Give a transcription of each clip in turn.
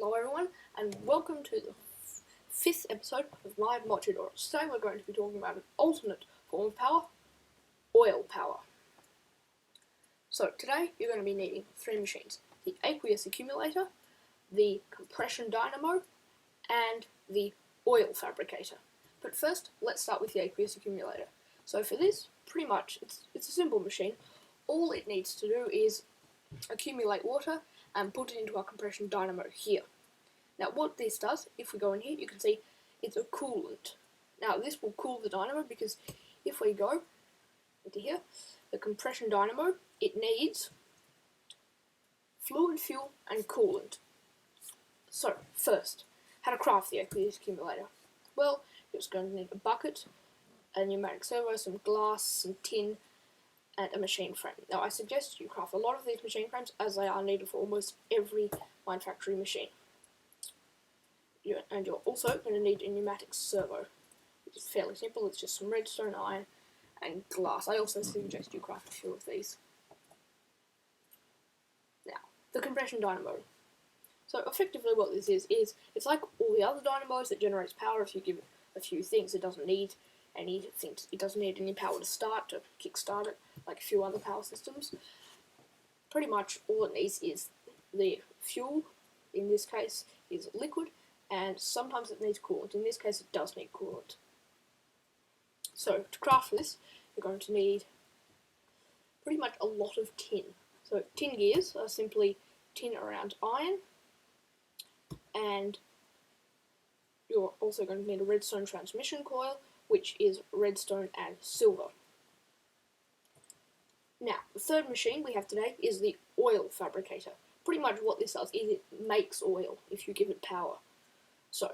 Hello everyone, and welcome to the fifth episode of my Mochadores. Today we're going to be talking about an alternate form of power, oil power. So today you're going to be needing three machines: the aqueous accumulator, the compression dynamo, and the oil fabricator. But first, let's start with the aqueous accumulator. So for this, pretty much, it's a simple machine. All it needs to do is accumulate water and put it into our compression dynamo here. Now what this does, if we go in here, you can see it's a coolant. Now this will cool the dynamo because if we go into here, the compression dynamo, it needs fluid, fuel and coolant. So first, how to craft the aqueous accumulator? Well, you're just going to need a bucket, a pneumatic servo, some glass, some tin, and a machine frame. Now I suggest you craft a lot of these machine frames as they are needed for almost every manufacturing machine. And you're also going to need a pneumatic servo, which is fairly simple. It's just some redstone, iron, and glass. I also suggest you craft a few of these. Now, the compression dynamo. So effectively what this is it's like all the other dynamos that generates power. If you give it a few things, it doesn't need any power to start, to kickstart it, like a few other power systems. Pretty much all it needs is the fuel. In this case, is liquid, and sometimes it needs coolant. In this case, it does need coolant. So to craft this, you're going to need pretty much a lot of tin. So tin gears are simply tin around iron, and you're also going to need a redstone transmission coil, which is redstone and silver. Now, the third machine we have today is the oil fabricator. Pretty much what this does is it makes oil if you give it power. So,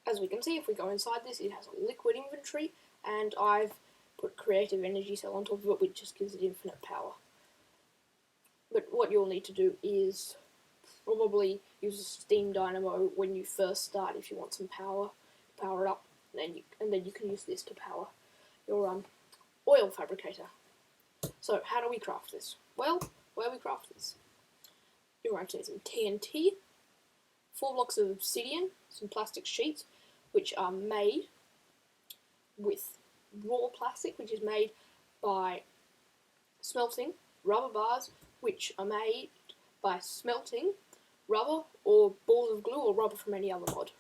as we can see, if we go inside this, it has a liquid inventory, and I've put creative energy cell on top of it, which just gives it infinite power. But what you'll need to do is probably use a steam dynamo when you first start if you want some power to power it up, and then you can use this to power your oil fabricator. So how do we craft this? Well, where we craft this? You're going to need some TNT, 4 blocks of obsidian, some plastic sheets, which are made with raw plastic, which is made by smelting rubber bars, which are made by smelting rubber or balls of glue or rubber from any other mod.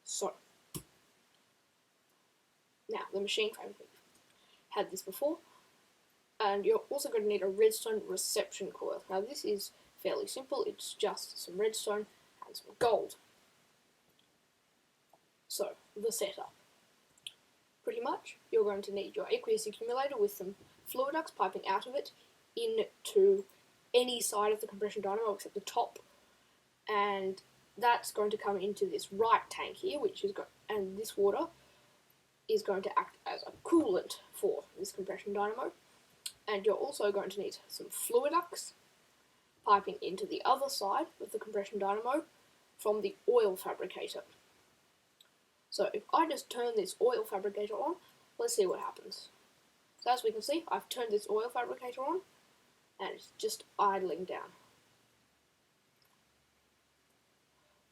So, now the machine frame. Had this before, and you're also going to need a redstone reception coil. Now this is fairly simple, it's just some redstone and some gold. So, the setup. Pretty much, you're going to need your aqueous accumulator with some fluid ducts piping out of it into any side of the compression dynamo except the top, and that's going to come into this right tank here, and this water is going to act as a coolant for this compression dynamo. And you're also going to need some fluid ducts piping into the other side of the compression dynamo from the oil fabricator. So if I just turn this oil fabricator on, let's see what happens. So as we can see, I've turned this oil fabricator on, and it's just idling down.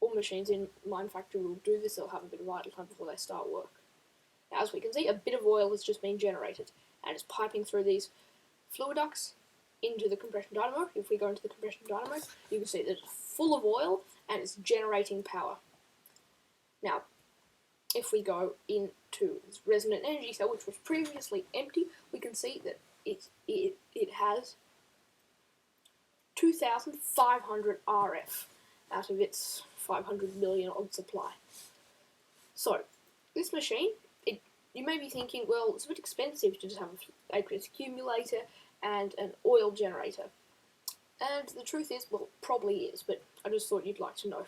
All machines in manufacturing will do this, they'll have a bit of idle time before they start work. Now, as we can see, a bit of oil has just been generated, and it's piping through these fluid ducts into the compression dynamo. If we go into the compression dynamo, you can see that it's full of oil, and it's generating power. Now, if we go into this resonant energy cell, which was previously empty, we can see that it has 2,500 RF out of its 500 million odd supply. So, this machine, you may be thinking, well, it's a bit expensive to just have an aqueous accumulator and an oil generator. And the truth is, well, it probably is, but I just thought you'd like to know.